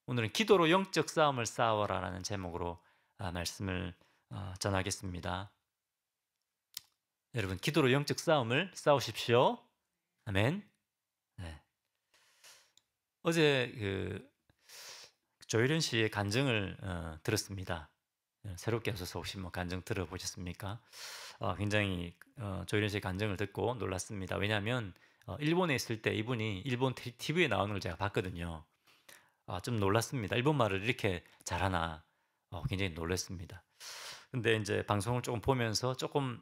오늘은 기도로 영적 싸움을 싸워라라는 제목으로 말씀을 전하겠습니다. 여러분, 기도로 영적 싸움을 싸우십시오. 아멘. 네. 어제 조혜련 씨의 간증을 들었습니다. 새롭게 하셔서 혹시 뭐 간증 들어보셨습니까? 굉장히 조혜련 씨의 간증을 듣고 놀랐습니다. 왜냐하면 일본에 있을 때 이분이 일본 TV에 나오는 걸 제가 봤거든요. 좀 놀랐습니다. 일본말을 이렇게 잘하나 굉장히 놀랐습니다. 근데 이제 방송을 조금 보면서 조금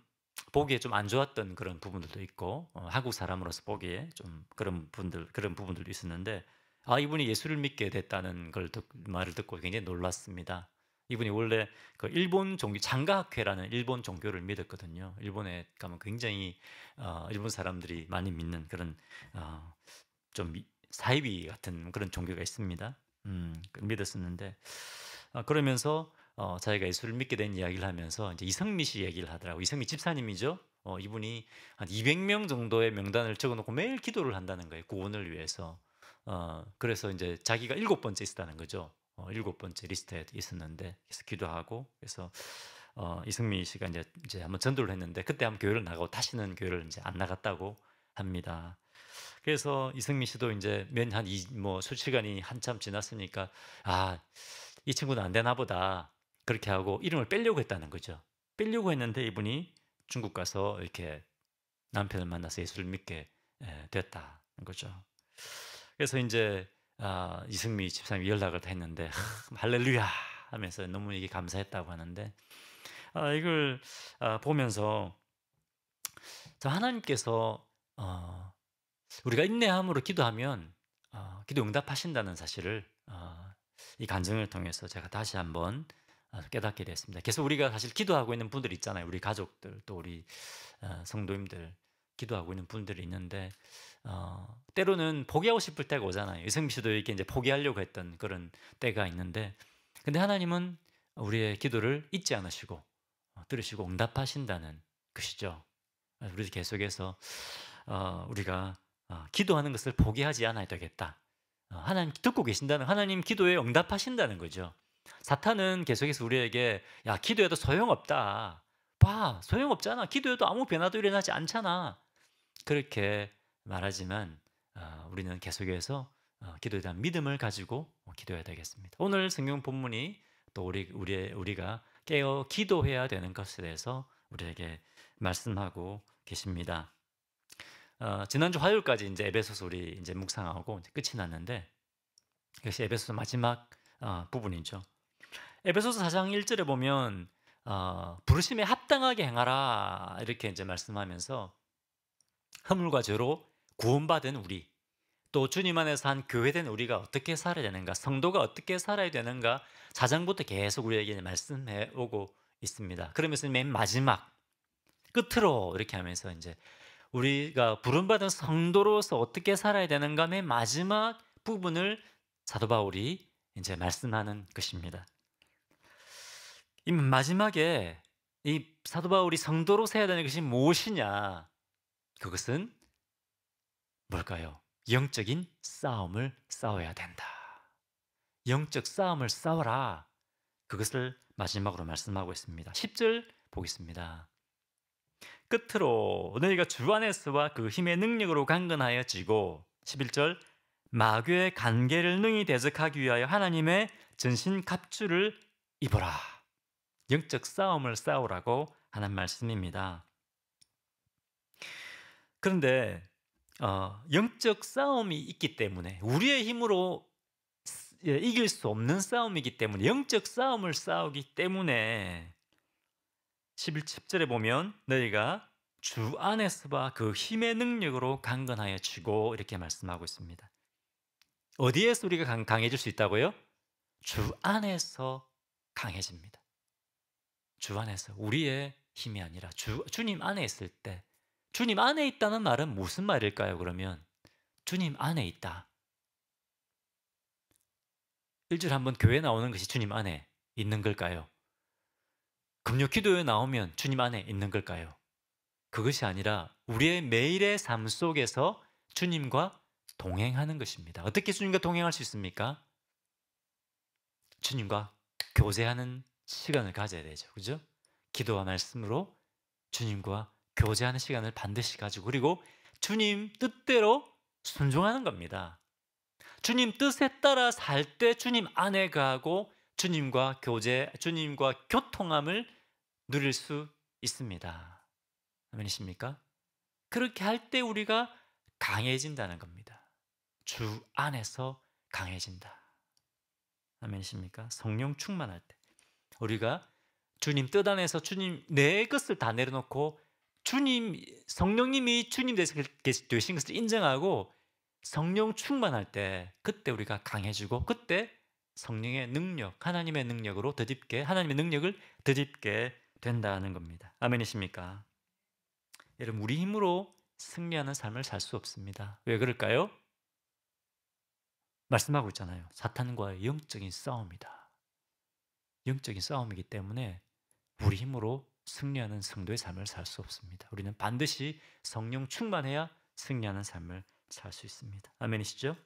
보기에 좀 안 좋았던 그런 부분들도 있고 한국 사람으로서 보기에 좀 그런 부분들도 있었는데 이분이 예수를 믿게 됐다는 말을 듣고 굉장히 놀랐습니다. 이분이 원래 그 일본 종교 장가학회라는 일본 종교를 믿었거든요. 일본에 가면 굉장히 일본 사람들이 많이 믿는 그런 좀 사이비 같은 그런 종교가 있습니다. 믿었었는데 그러면서 자기가 예수를 믿게 된 이야기를 하면서 이제 이성미 씨 얘기를 하더라고요. 이성미 집사님이죠. 이분이 한 200명 정도의 명단을 적어놓고 매일 기도를 한다는 거예요. 구원을 위해서. 그래서 이제 자기가 7번째 있었다는 거죠. 7번째 리스트에 있었는데 그래서 기도하고 그래서 이성미 씨가 이제 한번 전도를 했는데 그때 한번 교회를 나가고 다시는 교회를 이제 안 나갔다고 합니다. 그래서 이승미 씨도 이제 수시간이 한참 지났으니까 이 친구는 안 되나 보다. 그렇게 하고 이름을 빼려고 했다는 거죠. 빼려고 했는데 이분이 중국 가서 이렇게 남편을 만나서 예수를 믿게 됐다는 거죠. 그래서 이제 이승미 집사님이 연락을 했는데 할렐루야 하면서 너무 이게 감사했다고 하는데 이걸 보면서 하나님께서 우리가 인내함으로 기도하면 기도 응답하신다는 사실을 이 간증을 통해서 제가 다시 한번 깨닫게 됐습니다. 계속 우리가 사실 기도하고 있는 분들 있잖아요. 우리 가족들 또 우리 성도님들 기도하고 있는 분들이 있는데 때로는 포기하고 싶을 때가 오잖아요. 이승미 씨도 이렇게 이제 포기하려고 했던 그런 때가 있는데 근데 하나님은 우리의 기도를 잊지 않으시고 들으시고 응답하신다는 것이죠. 우리 계속해서 우리가 기도하는 것을 포기하지 않아야 되겠다. 하나님 듣고 계신다는 하나님 기도에 응답하신다는 거죠. 사탄은 계속해서 우리에게 야 기도해도 소용없다. 봐 소용없잖아. 기도해도 아무 변화도 일어나지 않잖아. 그렇게 말하지만 우리는 계속해서 기도에 대한 믿음을 가지고 기도해야 되겠습니다. 오늘 성경 본문이 또 우리가 깨어 기도해야 되는 것에 대해서 우리에게 말씀하고 계십니다. 지난주 화요일까지 이제 에베소서 우리 이제 묵상하고 이제 끝이 났는데 이것이 에베소서 마지막 부분이죠. 에베소서 4장 1절에 보면 부르심에 합당하게 행하라 이렇게 이제 말씀하면서 허물과 죄로 구원받은 우리 또 주님 안에서 한 교회된 우리가 어떻게 살아야 되는가 성도가 어떻게 살아야 되는가 4장부터 계속 우리에게 말씀해 오고 있습니다. 그러면서 맨 마지막 끝으로 이렇게 하면서 이제 우리가 부름받은 성도로서 어떻게 살아야 되는가 맨 마지막 부분을 사도 바울이 이제 말씀하는 것입니다. 이 마지막에 이 사도 바울이 성도로서 해야 되는 것이 무엇이냐? 그것은 뭘까요? 영적인 싸움을 싸워야 된다. 영적 싸움을 싸워라. 그것을 마지막으로 말씀하고 있습니다. 10절 보겠습니다. 끝으로 너희가 주 안에서와 그 힘의 능력으로 강건하여 지고 11절 마귀의 간계를 능히 대적하기 위하여 하나님의 전신 갑주를 입어라. 영적 싸움을 싸우라고 하는 말씀입니다. 그런데 영적 싸움이 있기 때문에 우리의 힘으로 이길 수 없는 싸움이기 때문에 영적 싸움을 싸우기 때문에 11절에 보면 너희가 주 안에서와 그 힘의 능력으로 강건하여 지고 이렇게 말씀하고 있습니다. 어디에서 우리가 강해질 수 있다고요? 주 안에서 강해집니다. 주 안에서 우리의 힘이 아니라 주님 안에 있을 때 주님 안에 있다는 말은 무슨 말일까요? 그러면 주님 안에 있다. 일주일에 한 번 교회 나오는 것이 주님 안에 있는 걸까요? 금요 기도에 나오면 주님 안에 있는 걸까요? 그것이 아니라 우리의 매일의 삶 속에서 주님과 동행하는 것입니다. 어떻게 주님과 동행할 수 있습니까? 주님과 교제하는 시간을 가져야 되죠. 그죠? 기도와 말씀으로 주님과 교제하는 시간을 반드시 가지고, 그리고 주님 뜻대로 순종하는 겁니다. 주님 뜻에 따라 살 때 주님 안에 가고 주님과 교제, 주님과 교통함을 누릴 수 있습니다. 아멘이십니까? 그렇게 할 때 우리가 강해진다는 겁니다. 주 안에서 강해진다. 아멘이십니까? 성령 충만할 때 우리가 주님 뜻 안에서 주님 내 것을 다 내려놓고 주님 성령님이 주님 되신 것을 인정하고 성령 충만할 때 그때 우리가 강해지고 그때 성령의 능력, 하나님의 능력으로 덧입게 하나님의 능력을 덧입게 된다는 겁니다. 아멘이십니까? 여러분 우리 힘으로 승리하는 삶을 살 수 없습니다. 왜 그럴까요? 말씀하고 있잖아요. 사탄과의 영적인 싸움이다. 영적인 싸움이기 때문에 우리 힘으로 승리하는 성도의 삶을 살 수 없습니다. 우리는 반드시 성령 충만해야 승리하는 삶을 살 수 있습니다. 아멘이시죠?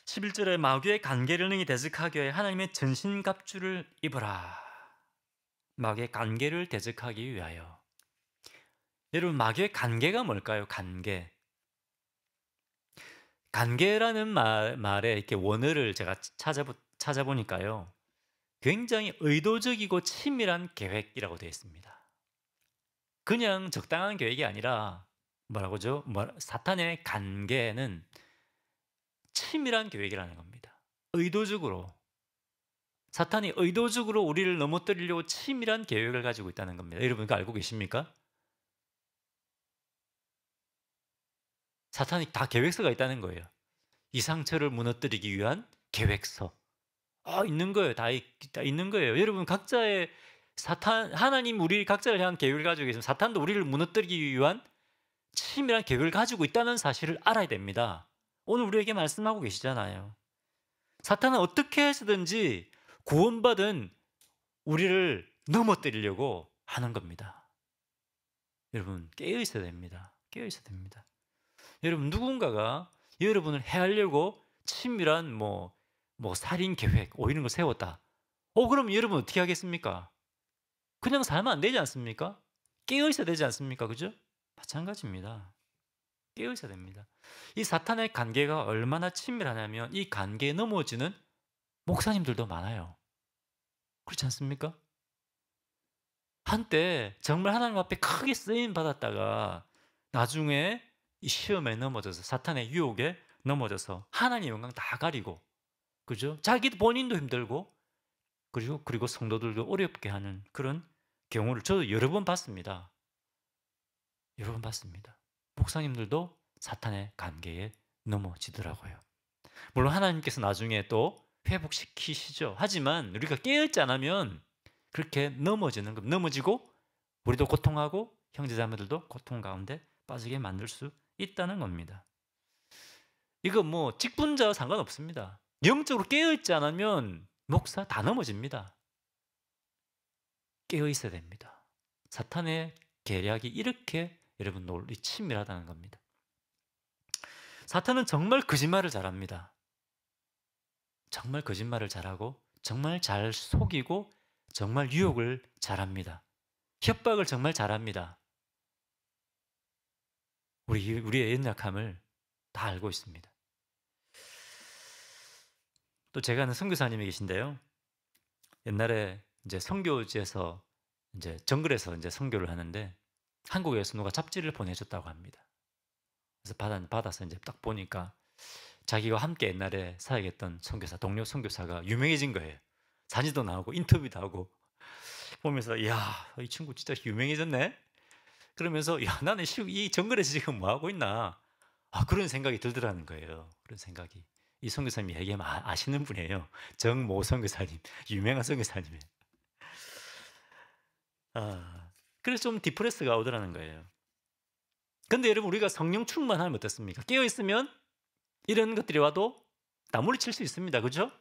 11절에 마귀의 간계를 능히 대적하기 위해 하나님의 전신갑주를 입어라. 마귀의 간계를 대적하기 위하여. 여러분 마귀의 간계가 뭘까요? 간계. 간계라는 말에 이렇게 원어를 제가 찾아보니까요. 굉장히 의도적이고 치밀한 계획이라고 되어 있습니다. 그냥 적당한 계획이 아니라 뭐라고죠? 사탄의 간계는 치밀한 계획이라는 겁니다. 의도적으로. 사탄이 의도적으로 우리를 넘어뜨리려고 치밀한 계획을 가지고 있다는 겁니다. 여러분 그거 알고 계십니까? 사탄이 다 계획서가 있다는 거예요. 이 상처를 무너뜨리기 위한 계획서. 있는 거예요. 다 있는 거예요. 여러분 각자의 하나님 우리 각자를 향한 계획을 가지고 계시면 사탄도 우리를 무너뜨리기 위한 치밀한 계획을 가지고 있다는 사실을 알아야 됩니다. 오늘 우리에게 말씀하고 계시잖아요. 사탄은 어떻게 해서든지 구원받은 우리를 넘어뜨리려고 하는 겁니다. 여러분 깨어 있어야 됩니다. 깨어 있어야 됩니다. 여러분 누군가가 여러분을 해하려고 치밀한 살인 계획 이런 걸 세웠다. 그럼 여러분 어떻게 하겠습니까? 그냥 살면 안 되지 않습니까? 깨어 있어야 되지 않습니까? 그죠? 마찬가지입니다. 깨어 있어야 됩니다. 이 사탄의 관계가 얼마나 친밀하냐면 이 관계에 넘어지는 목사님들도 많아요. 그렇지 않습니까? 한때 정말 하나님 앞에 크게 쓰임 받았다가 나중에 이 시험에 넘어져서 사탄의 유혹에 넘어져서 하나님의 영광 다 가리고, 그죠? 자기도 본인도 힘들고 그리고 성도들도 어렵게 하는 그런 경우를 저도 여러 번 봤습니다. 여러 번 봤습니다. 목사님들도 사탄의 관계에 넘어지더라고요. 물론 하나님께서 나중에 또 회복시키시죠. 하지만 우리가 깨어있지 않으면 그렇게 넘어지고 우리도 고통하고 형제자매들도 고통 가운데 빠지게 만들 수 있다는 겁니다. 이거 직분자와 상관없습니다. 영적으로 깨어있지 않으면 목사 다 넘어집니다. 깨어있어야 됩니다. 사탄의 계략이 이렇게 여러분 논리 치밀하다는 겁니다. 사탄은 정말 거짓말을 잘합니다. 정말 거짓말을 잘하고 정말 잘 속이고 정말 유혹을 잘합니다. 협박을 정말 잘합니다. 우리의 연약함을 다 알고 있습니다. 또 제가 아는 선교사님이 계신데요. 옛날에 이제 선교지에서 이제 정글에서 이제 선교를 하는데 한국에서 누가 잡지를 보내줬다고 합니다. 그래서 받아서 이제 딱 보니까 자기가 함께 옛날에 사역했던 선교사, 동료 선교사가 유명해진 거예요. 사진도 나오고 인터뷰도 하고 보면서 이야, 이 친구 진짜 유명해졌네? 그러면서 야, 나는 이 정글에서 지금 뭐 하고 있나? 그런 생각이 들더라는 거예요. 그런 생각이. 이 선교사님이 얘기하면 아시는 분이에요. 정모 선교사님, 유명한 선교사님이에요. 그래서 좀 디프레스가 오더라는 거예요. 근데 여러분 우리가 성령 충만하면 어떻습니까? 깨어있으면 이런 것들이 와도 다 물리칠 수 있습니다. 그죠?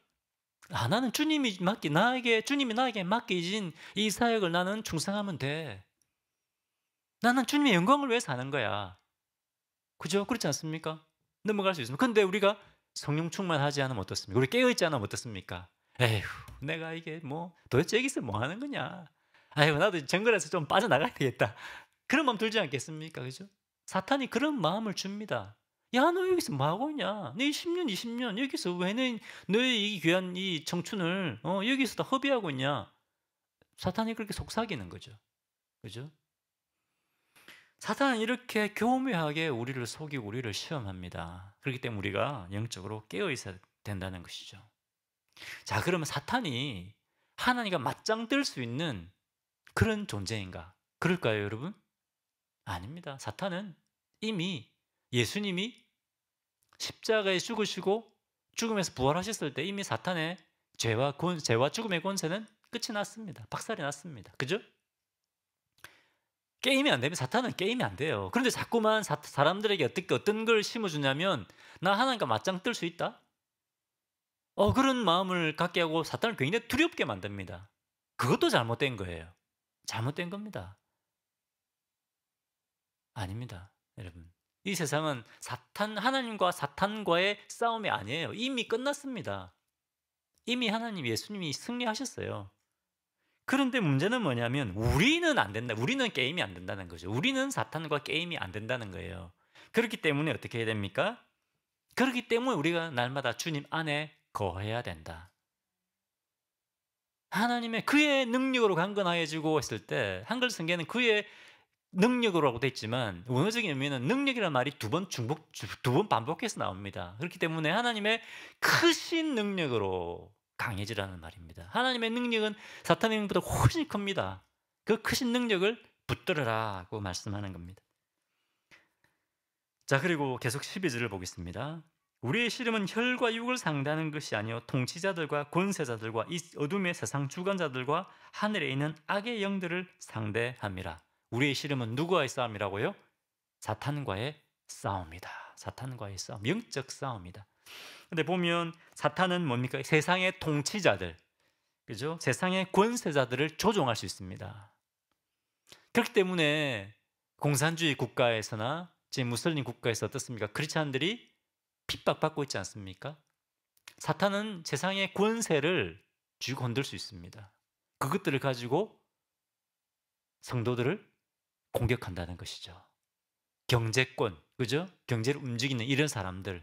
나는 주님이 나에게 맡기신 이 사역을 나는 충성하면 돼. 나는 주님의 영광을 위해서 하는 거야. 그죠? 그렇지 않습니까? 넘어갈 수 있습니다. 근데 우리가 성령 충만하지 않으면 어떻습니까? 우리 깨어있지 않으면 어떻습니까? 에휴, 내가 이게 뭐 도대체 여기서 뭐 하는 거냐? 아이고, 나도 정글에서 좀 빠져나가야 되겠다. 그런 마음 들지 않겠습니까? 그죠? 사탄이 그런 마음을 줍니다. 야, 너 여기서 뭐 하고 있냐? 너 10년, 20년 여기서 왜 너의 이 귀한 이 청춘을 여기서 다 허비하고 있냐? 사탄이 그렇게 속삭이는 거죠. 그죠? 사탄은 이렇게 교묘하게 우리를 속이고 우리를 시험합니다. 그렇기 때문에 우리가 영적으로 깨어 있어야 된다는 것이죠. 자, 그러면 사탄이 하나님과 맞짱 뜰 수 있는 그런 존재인가? 그럴까요, 여러분? 아닙니다. 사탄은 이미 예수님이 십자가에 죽으시고 죽음에서 부활하셨을 때 이미 사탄의 죄와 죽음의 권세는 끝이 났습니다. 박살이 났습니다. 그죠? 게임이 안 되면 사탄은 게임이 안 돼요. 그런데 자꾸만 사람들에게 어떤 걸 심어주냐면 나 하나님과 맞짱 뜰 수 있다? 그런 마음을 갖게 하고 사탄을 굉장히 두렵게 만듭니다. 그것도 잘못된 거예요. 잘못된 겁니다. 아닙니다, 여러분. 이 세상은 하나님과 사탄과의 싸움이 아니에요. 이미 끝났습니다. 이미 하나님 예수님이 승리하셨어요. 그런데 문제는 뭐냐면 우리는 안 된다. 우리는 게임이 안 된다는 거죠. 우리는 사탄과 게임이 안 된다는 거예요. 그렇기 때문에 어떻게 해야 됩니까? 그렇기 때문에 우리가 날마다 주님 안에 거해야 된다. 하나님의 그의 능력으로 강건하여지고 했을 때 한글 성경에는 그의 능력으로라고 돼 있지만 원어적인 의미는 능력이라는 말이 두 번 반복해서 나옵니다. 그렇기 때문에 하나님의 크신 능력으로 강해지라는 말입니다. 하나님의 능력은 사탄의 능력보다 훨씬 큽니다. 그 크신 능력을 붙들으라고 말씀하는 겁니다. 자, 그리고 계속 12절을 보겠습니다. 우리의 씨름은 혈과 육을 상대하는 것이 아니요 통치자들과 권세자들과 이 어둠의 세상 주관자들과 하늘에 있는 악의 영들을 상대함이라. 우리의 씨름은 누구와의 싸움이라고요? 사탄과의 싸움이다. 사탄과의 싸움, 영적 싸움이다. 근데 보면 사탄은 뭡니까? 세상의 통치자들, 그죠? 세상의 권세자들을 조종할 수 있습니다. 그렇기 때문에 공산주의 국가에서나 지금 무슬림 국가에서 어떻습니까? 크리스찬들이 핍박받고 있지 않습니까? 사탄은 세상의 권세를 쥐고 흔들 수 있습니다. 그것들을 가지고 성도들을 공격한다는 것이죠. 경제권, 그죠? 경제를 움직이는 이런 사람들,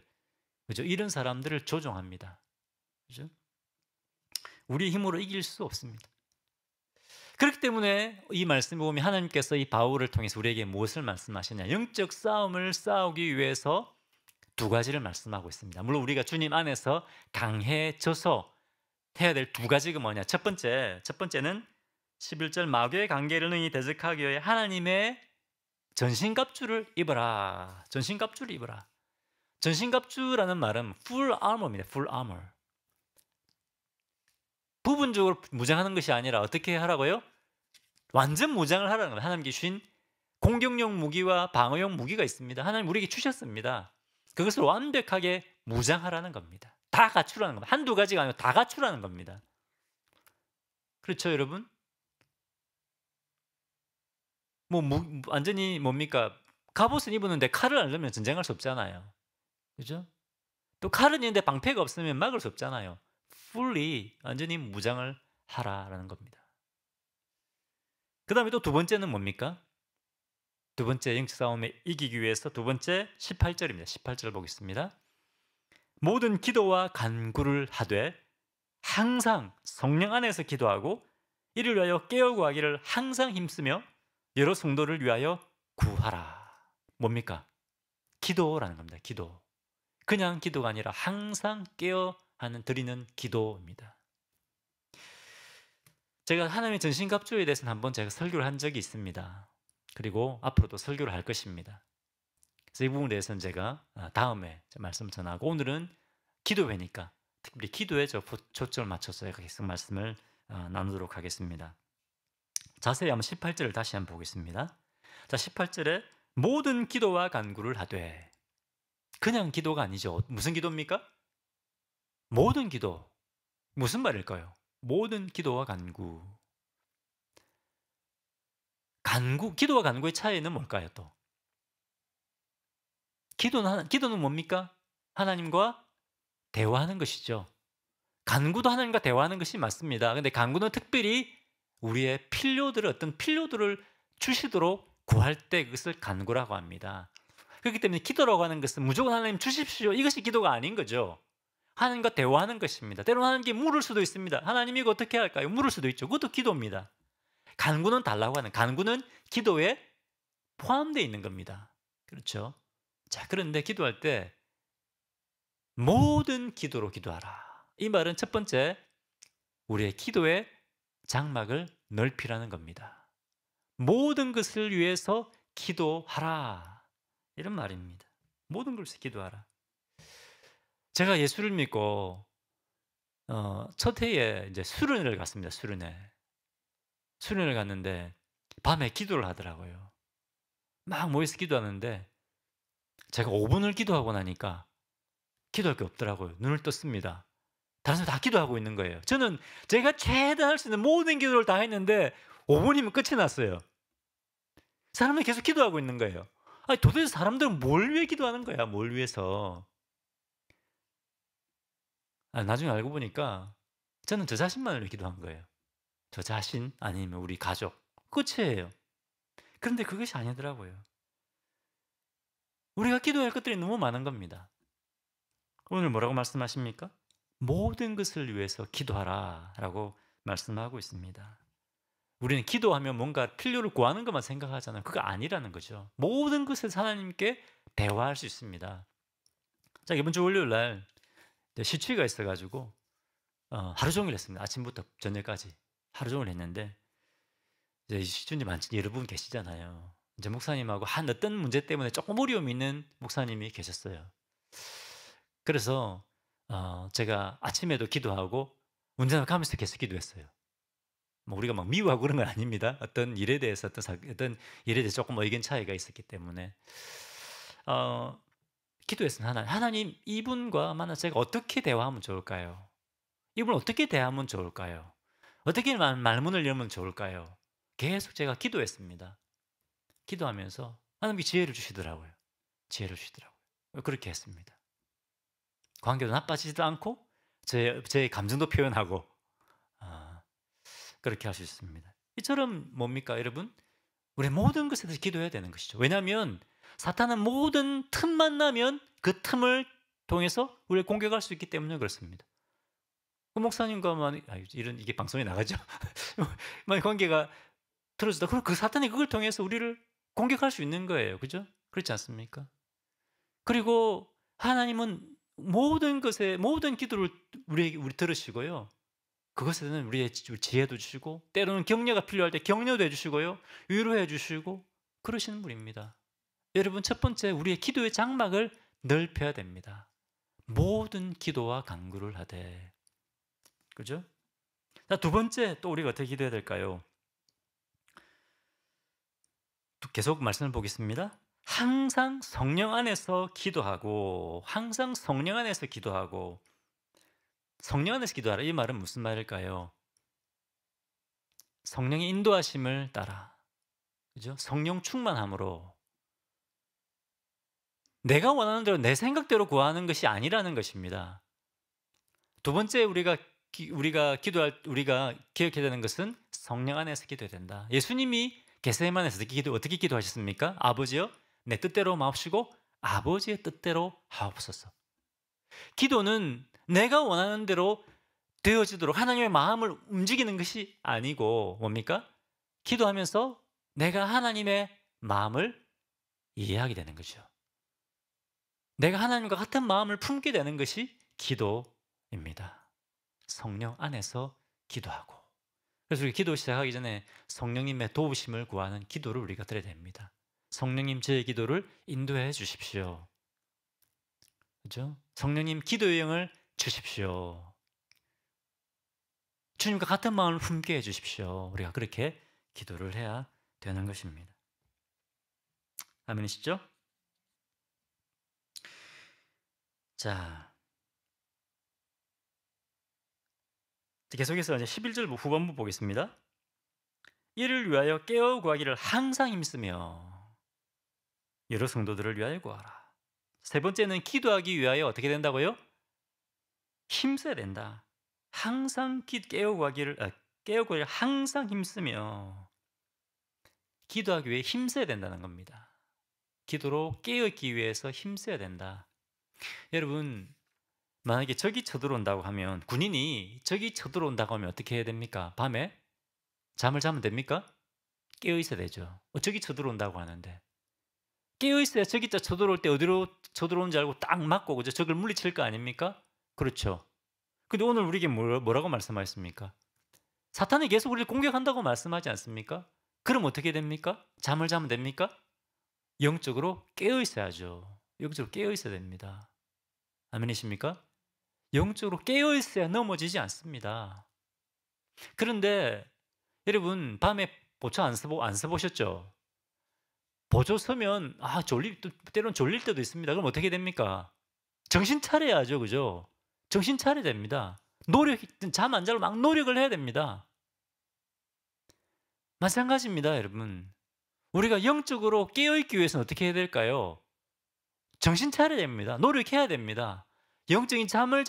그죠? 이런 사람들을 조종합니다. 그죠? 우리 힘으로 이길 수 없습니다. 그렇기 때문에 이 말씀을 보면 하나님께서 이 바울을 통해서 우리에게 무엇을 말씀하시냐? 영적 싸움을 싸우기 위해서 두 가지를 말씀하고 있습니다. 물론 우리가 주님 안에서 강해져서 해야 될 두 가지가 뭐냐? 첫 번째는 11절 마귀의 관계를 능히 대적하기 위해 하나님의 전신갑주를 입어라. 전신갑주를 입어라. 전신갑주라는 말은 full armor입니다. full armor. 부분적으로 무장하는 것이 아니라 어떻게 하라고요? 완전 무장을 하라는 거예요. 하나님께 주신 공격용 무기와 방어용 무기가 있습니다. 하나님 우리에게 주셨습니다. 그것을 완벽하게 무장하라는 겁니다. 다 갖추라는 겁니다. 한두 가지가 아니고 다 갖추라는 겁니다. 그렇죠, 여러분? 완전히 뭡니까? 갑옷을 입었는데 칼을 안 넣으면 전쟁할 수 없잖아요. 그죠? 또 칼은 있는데 방패가 없으면 막을 수 없잖아요. fully, 완전히 무장을 하라라는 겁니다. 그 다음에 또 두 번째는 뭡니까? 두 번째 영적 싸움에 이기기 위해서 두 번째 18절입니다. 18절 보겠습니다. 모든 기도와 간구를 하되 항상 성령 안에서 기도하고 이를 위하여 깨어 구하기를 항상 힘쓰며 여러 성도를 위하여 구하라. 뭡니까? 기도라는 겁니다. 기도. 그냥 기도가 아니라 항상 깨어 드리는 기도입니다. 제가 하나님의 전신갑주에 대해서는 한번 제가 설교를 한 적이 있습니다. 그리고 앞으로도 설교를 할 것입니다. 그래서 이 부분에 대해서는 제가 다음에 말씀을 전하고 오늘은 기도회니까 특별히 기도에 초점을 맞춰서 제가 계속 말씀을 나누도록 하겠습니다. 자세히 한번 18절을 다시 한번 보겠습니다. 자, 18절에 모든 기도와 간구를 하되, 그냥 기도가 아니죠. 무슨 기도입니까? 모든 기도. 무슨 말일까요? 모든 기도와 간구. 기도와 간구의 차이는 뭘까요, 또? 기도는 뭡니까? 하나님과 대화하는 것이죠. 간구도 하나님과 대화하는 것이 맞습니다. 근데 간구는 특별히 우리의 필요들을 어떤 필요들을 주시도록 구할 때 그것을 간구라고 합니다. 그렇기 때문에 기도라고 하는 것은 무조건 하나님 주십시오. 이것이 기도가 아닌 거죠. 하나님과 대화하는 것입니다. 때로는 하나님께 물을 수도 있습니다. 하나님 이거 어떻게 할까요? 물을 수도 있죠. 그것도 기도입니다. 간구는 달라고 하는 간구는 기도에 포함되어 있는 겁니다. 그렇죠? 자, 그런데 기도할 때 모든 기도로 기도하라. 이 말은 첫 번째 우리의 기도의 장막을 넓히라는 겁니다. 모든 것을 위해서 기도하라. 이런 말입니다. 모든 것을 기도하라. 제가 예수를 믿고 첫 해에 이제 수련회를 갔습니다. 수련회를 갔는데 밤에 기도를 하더라고요. 막 모여서 기도하는데 제가 5분을 기도하고 나니까 기도할 게 없더라고요. 눈을 떴습니다. 다른 사람 다 기도하고 있는 거예요. 저는 제가 최대한 할 수 있는 모든 기도를 다 했는데 5분이면 끝이 났어요. 사람은 계속 기도하고 있는 거예요. 아니 도대체 사람들은 뭘 위해 기도하는 거야? 뭘 위해서? 나중에 알고 보니까 저는 저 자신만을 위해 기도한 거예요. 저 자신 아니면 우리 가족. 끝이에요. 그런데 그것이 아니더라고요. 우리가 기도할 것들이 너무 많은 겁니다. 오늘 뭐라고 말씀하십니까? 모든 것을 위해서 기도하라라고 말씀하고 있습니다. 우리는 기도하면 뭔가 필요를 구하는 것만 생각하잖아요. 그거 아니라는 거죠. 모든 것을 하나님께 대화할 수 있습니다. 자, 이번 주 월요일 날 시취가 있어가지고 하루 종일 했습니다. 아침부터 저녁까지 하루 종일 했는데 이제 시춘지 많지 여러분 계시잖아요. 이제 목사님하고 한 어떤 문제 때문에 조금 어려움이 있는 목사님이 계셨어요. 그래서 제가 아침에도 기도하고 운전하면서 계속 기도했어요. 뭐 우리가 막 미워하고 그런 건 아닙니다. 어떤 일에 대해서 어떤 일에 대해서 조금 의견 차이가 있었기 때문에 기도했습니다. 하나님 이분과 만나 제가 어떻게 대화하면 좋을까요? 이분을 어떻게 대하면 좋을까요? 어떻게 말문을 열면 좋을까요? 계속 제가 기도했습니다. 기도하면서 하나님께 지혜를 주시더라고요. 지혜를 주시더라고요. 그렇게 했습니다. 관계도 나빠지지도 않고 제 감정도 표현하고 그렇게 할 수 있습니다. 이처럼 뭡니까 여러분? 우리 모든 것에 대해서 기도해야 되는 것이죠. 왜냐하면 사탄은 모든 틈만 나면 그 틈을 통해서 우리를 공격할 수 있기 때문에 그렇습니다. 그 목사님과만 이게 방송에 나가죠. 만약 관계가 틀어지다 그럼 그 사탄이 그걸 통해서 우리를 공격할 수 있는 거예요. 그죠? 그렇지 않습니까? 그리고 하나님은 모든 기도를 우리 들으시고요. 그것에는 우리의 지혜도 주시고 때로는 격려가 필요할 때 격려도 해주시고요. 위로해 주시고 그러시는 분입니다. 여러분 첫 번째 우리의 기도의 장막을 넓혀야 됩니다. 모든 기도와 간구를 하되. 그죠? 자, 두 번째 또 우리가 어떻게 기도해야 될까요? 계속 말씀을 보겠습니다. 항상 성령 안에서 기도하고 항상 성령 안에서 기도하고 성령 안에서 기도하라. 이 말은 무슨 말일까요? 성령의 인도하심을 따라. 그죠? 성령 충만함으로 내가 원하는 대로 내 생각대로 구하는 것이 아니라는 것입니다. 두 번째 우리가 기억해야 되는 것은 성령 안에서 기도해야 된다. 예수님이 겟세마네에서 어떻게 기도하셨습니까? 아버지여 내 뜻대로 마옵시고 아버지의 뜻대로 하옵소서. 기도는 내가 원하는 대로 되어지도록 하나님의 마음을 움직이는 것이 아니고 뭡니까? 기도하면서 내가 하나님의 마음을 이해하게 되는 거죠. 내가 하나님과 같은 마음을 품게 되는 것이 기도입니다. 성령 안에서 기도하고. 그래서 우리 기도 시작하기 전에 성령님의 도우심을 구하는 기도를 우리가 드려야 됩니다. 성령님 제 기도를 인도해 주십시오. 그죠? 성령님 기도의 영을 주십시오. 주님과 같은 마음을 품게 해 주십시오. 우리가 그렇게 기도를 해야 되는 것입니다. 아멘이시죠? 자, 계속해서 이제 11절 후반부 보겠습니다. 이를 위하여 깨어 구하기를 항상 힘쓰며 여러 성도들을 위하여 구하라. 세 번째는 기도하기 위하여 어떻게 된다고요? 힘써야 된다. 항상 깨우고 깨우고 항상 힘쓰며 기도하기 위해 힘써야 된다는 겁니다. 기도로 깨어있기 위해서 힘써야 된다. 여러분, 만약에 적이 쳐들어온다고 하면, 군인이 적이 쳐들어온다고 하면 어떻게 해야 됩니까? 밤에 잠을 자면 됩니까? 깨어 있어야 되죠. 적이 쳐들어온다고 하는데 깨어 있어야 적이 쳐들어올 때 어디로 쳐들어오는지 알고 딱 맞고, 그죠? 적을 물리칠 거 아닙니까? 그렇죠. 근데 오늘 우리에게 뭐라고 말씀하셨습니까? 사탄이 계속 우리를 공격한다고 말씀하지 않습니까? 그럼 어떻게 됩니까? 잠을 자면 됩니까? 영적으로 깨어 있어야죠. 영적으로 깨어 있어야 됩니다. 아멘이십니까? 영적으로 깨어 있어야 넘어지지 않습니다. 그런데 여러분, 밤에 보초 안 써보셨죠? 보초 서면 때로는 졸릴 때도 있습니다. 그럼 어떻게 됩니까? 정신 차려야죠, 그죠? 정신 차려야 됩니다. 잠 안 자고 막 노력을 해야 됩니다. 마찬가지입니다, 여러분. 우리가 영적으로 깨어있기 위해서는 어떻게 해야 될까요? 정신 차려야 됩니다. 노력해야 됩니다. 영적인 잠에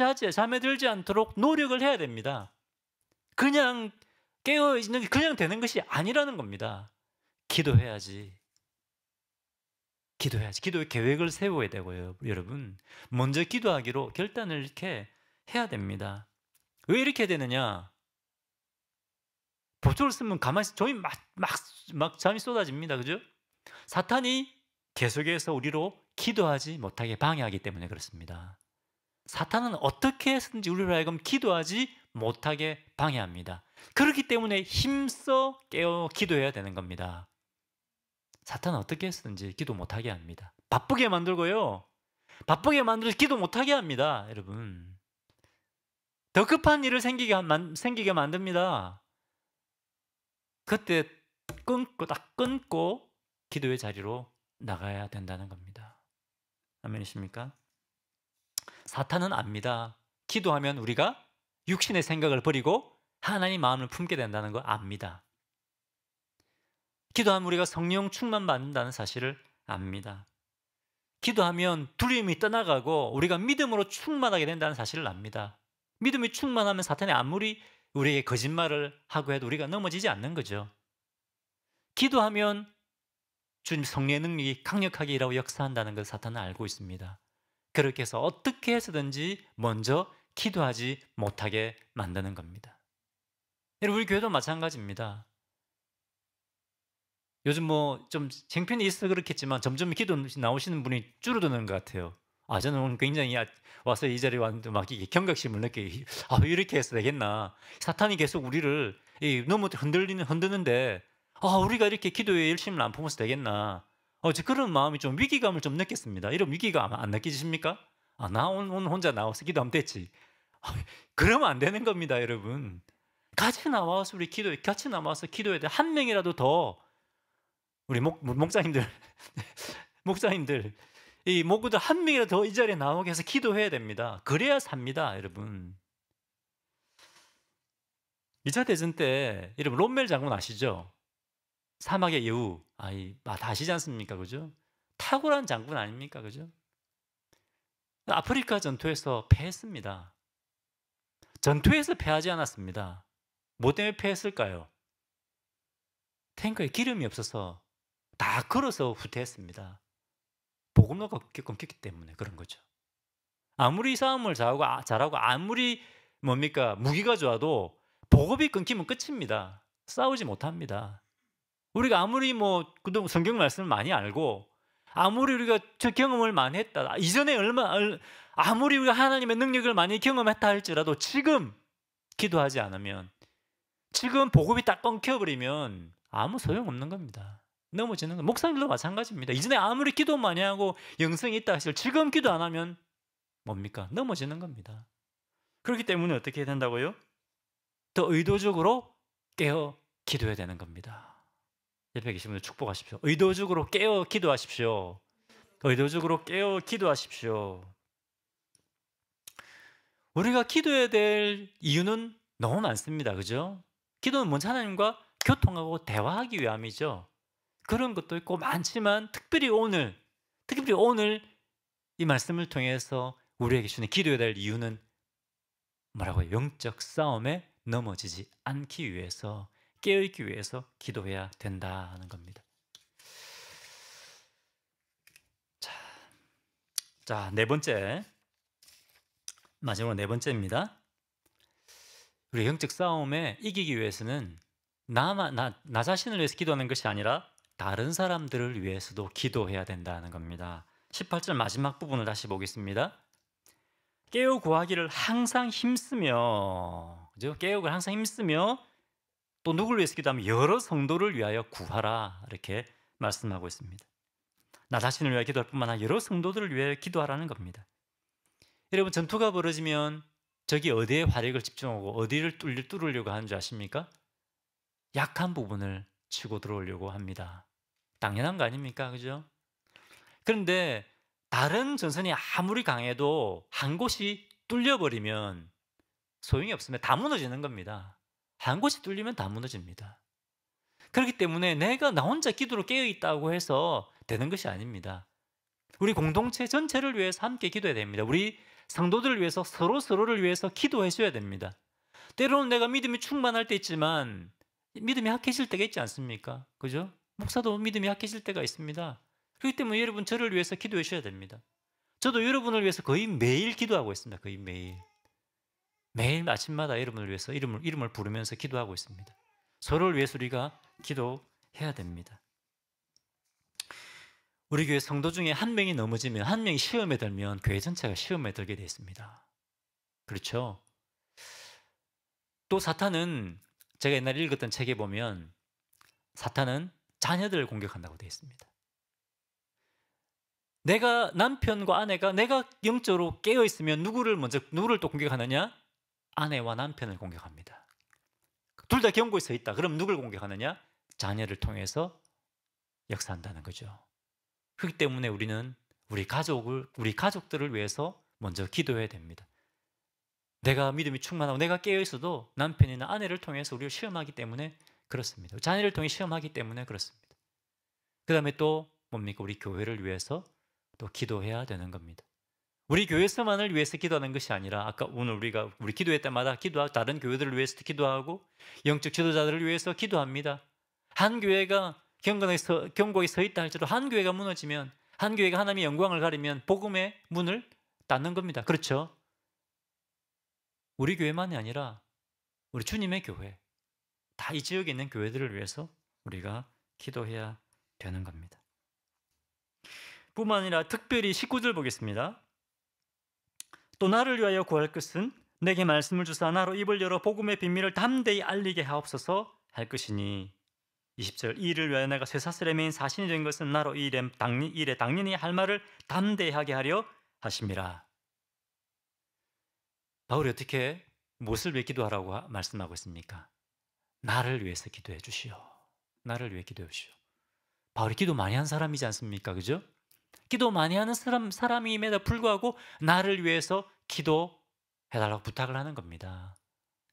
들지 않도록 노력을 해야 됩니다. 그냥 깨어있는 게 그냥 되는 것이 아니라는 겁니다. 기도해야지. 기도의 계획을 세워야 되고요, 여러분. 먼저 기도하기로 결단을 이렇게 해야 됩니다. 왜 이렇게 해야 되느냐? 보초를 쓰면 가만히 조용히 막 잠이 쏟아집니다. 그죠? 사탄이 계속해서 우리로 기도하지 못하게 방해하기 때문에 그렇습니다. 사탄은 어떻게 해서든지 우리로 하여금 기도하지 못하게 방해합니다. 그렇기 때문에 힘써 기도해야 되는 겁니다. 사탄은 어떻게 해서든지 기도 못하게 합니다. 바쁘게 만들고요. 바쁘게 만들어서 기도 못하게 합니다. 여러분. 더 급한 일을 생기게 만듭니다. 그때 딱 끊고 기도의 자리로 나가야 된다는 겁니다. 아멘이십니까? 사탄은 압니다. 기도하면 우리가 육신의 생각을 버리고 하나님 마음을 품게 된다는 거 압니다. 기도하면 우리가 성령 충만 받는다는 사실을 압니다. 기도하면 두려움이 떠나가고 우리가 믿음으로 충만하게 된다는 사실을 압니다. 믿음이 충만하면 사탄이 아무리 우리에게 거짓말을 하고 해도 우리가 넘어지지 않는 거죠. 기도하면 주님 성령의 능력이 강력하게 일하고 역사한다는 걸 사탄은 알고 있습니다. 그렇게 해서 어떻게 해서든지 먼저 기도하지 못하게 만드는 겁니다. 여러분, 우리 교회도 마찬가지입니다. 요즘 좀 형편이 있어서 그렇겠지만 점점 기도 나오시는 분이 줄어드는 것 같아요. 저는 오늘 굉장히 와서 이 자리에 왔는데 막 이게 경각심을 느끼게, 이렇게 해서 되겠나. 사탄이 계속 우리를 너무 흔드는데, 우리가 이렇게 기도에 열심을 안 품어서 되겠나. 그런 마음이 좀 위기감을 좀 느꼈습니다. 이런 위기감 안 느끼십니까? 나 오늘 혼자 나와서 기도하면 됐지. 그러면 안 되는 겁니다, 여러분. 같이 나와서 기도해야 돼. 한 명이라도 더 우리 목사님들 이 목구들 한 명이라도 더 이 자리에 나오게 해서 기도해야 됩니다. 그래야 삽니다, 여러분. 2차 대전 때 여러분 롬멜 장군 아시죠? 사막의 여우. 다 아시지 않습니까? 그죠? 탁월한 장군 아닙니까? 그죠? 아프리카 전투에서 패했습니다. 전투에서 패하지 않았습니다. 뭐 때문에 패했을까요? 탱크에 기름이 없어서 다 걸어서 후퇴했습니다. 복음로가 끊겼기 때문에 그런 거죠. 아무리 싸움을 잘하고 아무리 무기가 좋아도 보급이 끊기면 끝입니다. 싸우지 못합니다. 우리가 아무리 그동안 성경 말씀을 많이 알고 아무리 우리가 저 경험을 많이 했다, 이전에 아무리 우리가 하나님의 능력을 많이 경험했다 할지라도 지금 기도하지 않으면, 지금 보급이 딱 끊겨버리면 아무 소용없는 겁니다. 넘어지는 건 목사님들도 마찬가지입니다. 이전에 아무리 기도 많이 하고 영성이 있다 하실 지금 기도 안 하면 뭡니까? 넘어지는 겁니다. 그렇기 때문에 어떻게 해야 된다고요? 더 의도적으로 깨어 기도해야 되는 겁니다. 옆에 계신 분들 축복하십시오. 의도적으로 깨어 기도하십시오. 의도적으로 깨어 기도하십시오. 우리가 기도해야 될 이유는 너무 많습니다. 그죠? 기도는 먼저 하나님과 교통하고 대화하기 위함이죠. 그런 것도 있고 많지만 특별히 오늘 이 말씀을 통해서 우리에게 주는 기도해야 될 이유는 뭐라고요? 영적 싸움에 넘어지지 않기 위해서, 깨어있기 위해서 기도해야 된다는 겁니다. 자, 네 번째, 마지막으로 네 번째입니다. 우리 영적 싸움에 이기기 위해서는 나 자신을 위해서 기도하는 것이 아니라 다른 사람들을 위해서도 기도해야 된다는 겁니다. 18절 마지막 부분을 다시 보겠습니다. 깨어 구하기를 항상 힘쓰며, 그죠? 깨어를 항상 힘쓰며 또 누구를 위해서 기도하면 여러 성도를 위하여 구하라, 이렇게 말씀하고 있습니다. 나 자신을 위하여 기도할 뿐만 아니라 여러 성도들을 위하여 기도하라는 겁니다. 여러분, 전투가 벌어지면 적이 어디에 화력을 집중하고 어디를 뚫으려고 하는 줄 아십니까? 약한 부분을 치고 들어오려고 합니다. 당연한 거 아닙니까? 그죠? 그런데 다른 전선이 아무리 강해도 한 곳이 뚫려버리면 소용이 없으면 다 무너지는 겁니다. 한 곳이 뚫리면 다 무너집니다. 그렇기 때문에 내가 나 혼자 기도로 깨어있다고 해서 되는 것이 아닙니다. 우리 공동체 전체를 위해서 함께 기도해야 됩니다. 우리 성도들을 위해서 서로를 위해서 기도해 줘야 됩니다. 때로는 내가 믿음이 충만할 때 있지만 믿음이 약해질 때가 있지 않습니까? 그죠? 목사도 믿음이 약해질 때가 있습니다. 그렇기 때문에 여러분, 저를 위해서 기도해 주셔야 됩니다. 저도 여러분을 위해서 거의 매일 기도하고 있습니다. 거의 매일. 매일 아침마다 여러분을 위해서 이름을 부르면서 기도하고 있습니다. 서로를 위해서 우리가 기도해야 됩니다. 우리 교회 성도 중에 한 명이 넘어지면, 한 명이 시험에 들면 교회 전체가 시험에 들게 되어 있습니다. 그렇죠? 또 사탄은, 제가 옛날에 읽었던 책에 보면 사탄은 자녀들을 공격한다고 되어 있습니다. 내가, 남편과 아내가 내가 영적으로 깨어 있으면 누구를 또 공격하느냐? 아내와 남편을 공격합니다. 둘 다 경고에 서 있다. 그럼 누굴 공격하느냐? 자녀를 통해서 역사한다는 거죠. 그렇기 때문에 우리는 우리 가족들을 위해서 먼저 기도해야 됩니다. 내가 믿음이 충만하고 내가 깨어 있어도 남편이나 아내를 통해서 우리를 시험하기 때문에 그렇습니다. 자녀를 통해 시험하기 때문에 그렇습니다. 그 다음에 또 뭡니까? 우리 교회를 위해서 또 기도해야 되는 겁니다. 우리 교회에서만을 위해서 기도하는 것이 아니라, 아까 오늘 우리 기도회 때마다 다른 교회들을 위해서도 기도하고 영적 지도자들을 위해서 기도합니다. 한 교회가 경고에 서 있다 할지라도 한 교회가 무너지면, 한 교회가 하나님의 영광을 가리면 복음의 문을 닫는 겁니다. 그렇죠? 우리 교회만이 아니라 우리 주님의 교회, 다 이 지역에 있는 교회들을 위해서 우리가 기도해야 되는 겁니다. 뿐만 아니라 특별히 19절 보겠습니다. 또 나를 위하여 구할 것은 내게 말씀을 주사 나로 입을 열어 복음의 비밀을 담대히 알리게 하옵소서 할 것이니, 20절, 이 일을 위하여 내가 쇠사슬에 매인 사신이 된 것은 나로 이 일에 당연히 할 말을 담대히 하게 하려 하심이라. 바울이 어떻게, 무엇을 위해 기도하라고 말씀하고 있습니까? 나를 위해서 기도해 주시오. 나를 위해 기도해 주시오. 바울이 기도 많이 한 사람이지 않습니까? 그죠? 기도 많이 하는 사람임에도 불구하고 나를 위해서 기도해달라고 부탁을 하는 겁니다.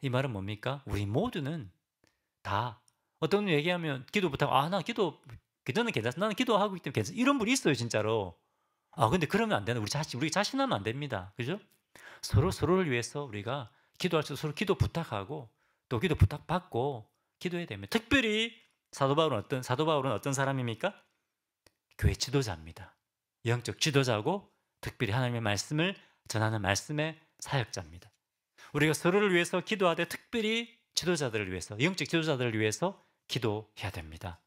이 말은 뭡니까? 우리 모두는 다, 어떤 분 얘기하면 기도 부탁, 나 기도는 괜찮아. 나는 기도하고 있기 때문에 괜찮아. 이런 분이 있어요, 진짜로. 근데 그러면 안 되는, 우리 자신하면 안 됩니다. 그죠? 서로를 위해서 우리가 기도할 때 서로 기도 부탁하고 또 기도 부탁받고 기도해야 됩니다. 특별히 사도 바울은 어떤 사람입니까? 교회 지도자입니다. 영적 지도자고 특별히 하나님의 말씀을 전하는 말씀의 사역자입니다. 우리가 서로를 위해서 기도하되 특별히 지도자들을 위해서, 영적 지도자들을 위해서 기도해야 됩니다.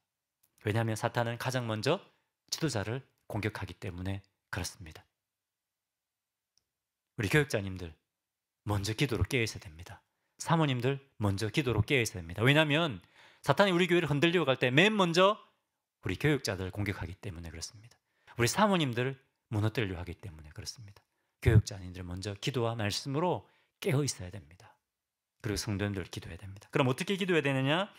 왜냐하면 사탄은 가장 먼저 지도자를 공격하기 때문에 그렇습니다. 우리 교육자님들 먼저 기도로 깨어 있어야 됩니다. 사모님들 먼저 기도로 깨어 있어야 됩니다. 왜냐하면 사탄이 우리 교회를 흔들려고 할 때 맨 먼저 우리 교육자들을 공격하기 때문에 그렇습니다. 우리 사모님들을 무너뜨리려고 하기 때문에 그렇습니다. 교육자님들 먼저 기도와 말씀으로 깨어 있어야 됩니다. 그리고 성도님들 기도해야 됩니다. 그럼 어떻게 기도해야 되느냐?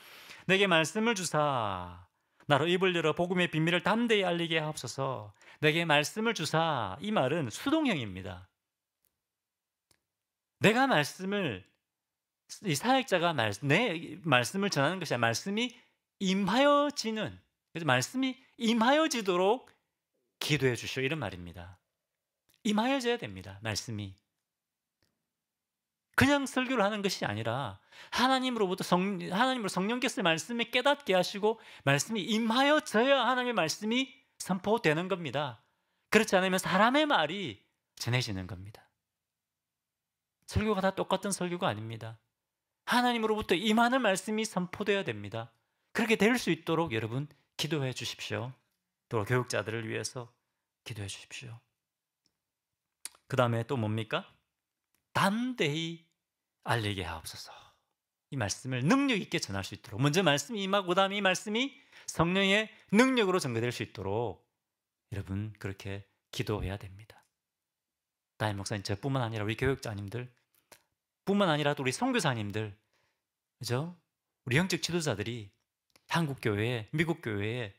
내게 말씀을 주사 나로 입을 열어 복음의 비밀을 담대히 알리게 하옵소서. 내게 말씀을 주사, 이 말은 수동형입니다. 내가 이 사역자가 내 말씀을 전하는 것이 아니라 말씀이 임하여지는, 그래서 말씀이 임하여지도록 기도해 주시오, 이런 말입니다. 임하여져야 됩니다. 말씀이. 그냥 설교를 하는 것이 아니라 하나님으로 성령께서 말씀을 깨닫게 하시고 말씀이 임하여져야 하나님의 말씀이 선포되는 겁니다. 그렇지 않으면 사람의 말이 전해지는 겁니다. 설교가 다 똑같은 설교가 아닙니다. 하나님으로부터 임하는 말씀이 선포되어야 됩니다. 그렇게 될 수 있도록 여러분 기도해 주십시오. 또 교육자들을 위해서 기도해 주십시오. 그 다음에 또 뭡니까? 담대히 알리게 하옵소서. 이 말씀을 능력 있게 전할 수 있도록 먼저 말씀이 임하고 그 다음에 이 말씀이 성령의 능력으로 전개될 수 있도록 여러분 그렇게 기도해야 됩니다. 담임 목사님 저뿐만 아니라 우리 교육자님들 뿐만 아니라 또 우리 선교사님들, 그죠? 우리 영적 지도자들이 한국 교회, 미국 교회의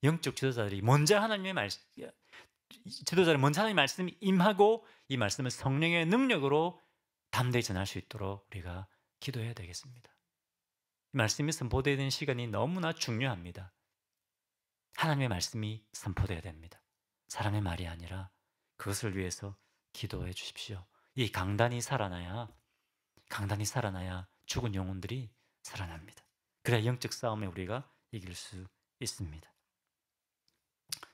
영적 지도자들이 먼저 하나님의 말씀, 지도자를 먼저 하나님의 말씀이 임하고 이 말씀을 성령의 능력으로 담대히 전할 수 있도록 우리가 기도해야 되겠습니다. 이 말씀이 선포되는 시간이 너무나 중요합니다. 하나님의 말씀이 선포되어야 됩니다. 사람의 말이 아니라 그것을 위해서 기도해 주십시오. 이 강단이 살아나야 죽은 영혼들이 살아납니다. 그래야 영적 싸움에 우리가 이길 수 있습니다.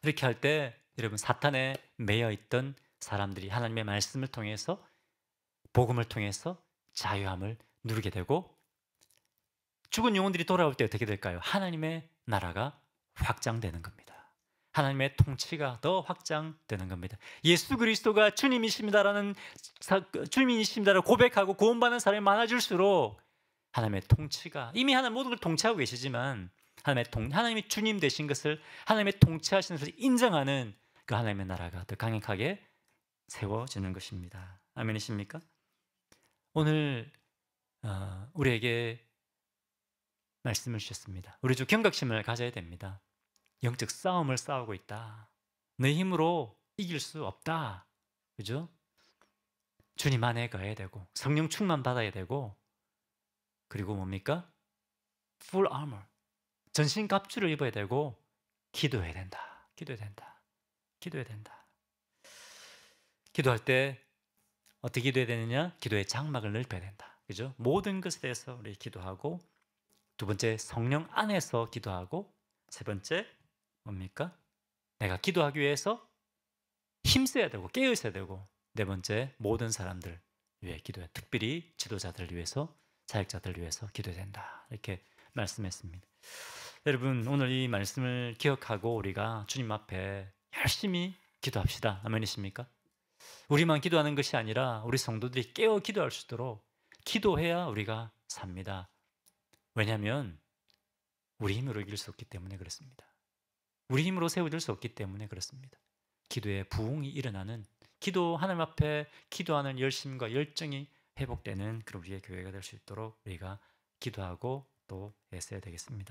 이렇게 할 때 여러분 사탄에 매여 있던 사람들이 하나님의 말씀을 통해서 복음을 통해서 자유함을 누리게 되고 죽은 영혼들이 돌아올 때 어떻게 될까요? 하나님의 나라가 확장되는 겁니다. 하나님의 통치가 더 확장되는 겁니다. 예수 그리스도가 주님이십니다라는 주님이십니다라고 고백하고 구원받는 사람이 많아질수록 하나님의 통치가 이미 하나님 모든 걸 통치하고 계시지만 하나님이 주님 되신 것을 하나님의 통치하시는 것을 인정하는 그 하나님의 나라가 더 강력하게 세워지는 것입니다. 아멘이십니까? 오늘 우리에게 말씀을 주셨습니다. 우리 주 경각심을 가져야 됩니다. 영적 싸움을 싸우고 있다. 내 힘으로 이길 수 없다. 그죠? 주님 안에 가야 되고 성령 충만 받아야 되고 그리고 뭡니까? Full armor. 전신 갑주를 입어야 되고 기도해야 된다. 기도해야 된다. 기도해야 된다. 기도할 때 어떻게 기도해야 되느냐? 기도의 장막을 넓혀야 된다. 그죠? 모든 것에 대해서 우리 기도하고 두 번째 성령 안에서 기도하고 세 번째 뭡니까? 내가 기도하기 위해서 힘써야 되고 깨어 있어야 되고 네 번째 모든 사람들 위해 기도해 특별히 지도자들을 위해서 사역자들을 위해서 기도해야 된다. 이렇게 말씀했습니다. 여러분 오늘 이 말씀을 기억하고 우리가 주님 앞에 열심히 기도합시다. 아멘이십니까? 우리만 기도하는 것이 아니라 우리 성도들이 깨어 기도할 수 있도록 기도해야 우리가 삽니다. 왜냐하면 우리 힘으로 이길 수 없기 때문에 그렇습니다. 우리 힘으로 세워질 수 없기 때문에 그렇습니다. 기도에 부흥이 일어나는 기도 하나님 앞에 기도하는 열심과 열정이 회복되는 그런 우리의 교회가 될 수 있도록 우리가 기도하고 또 애써야 되겠습니다.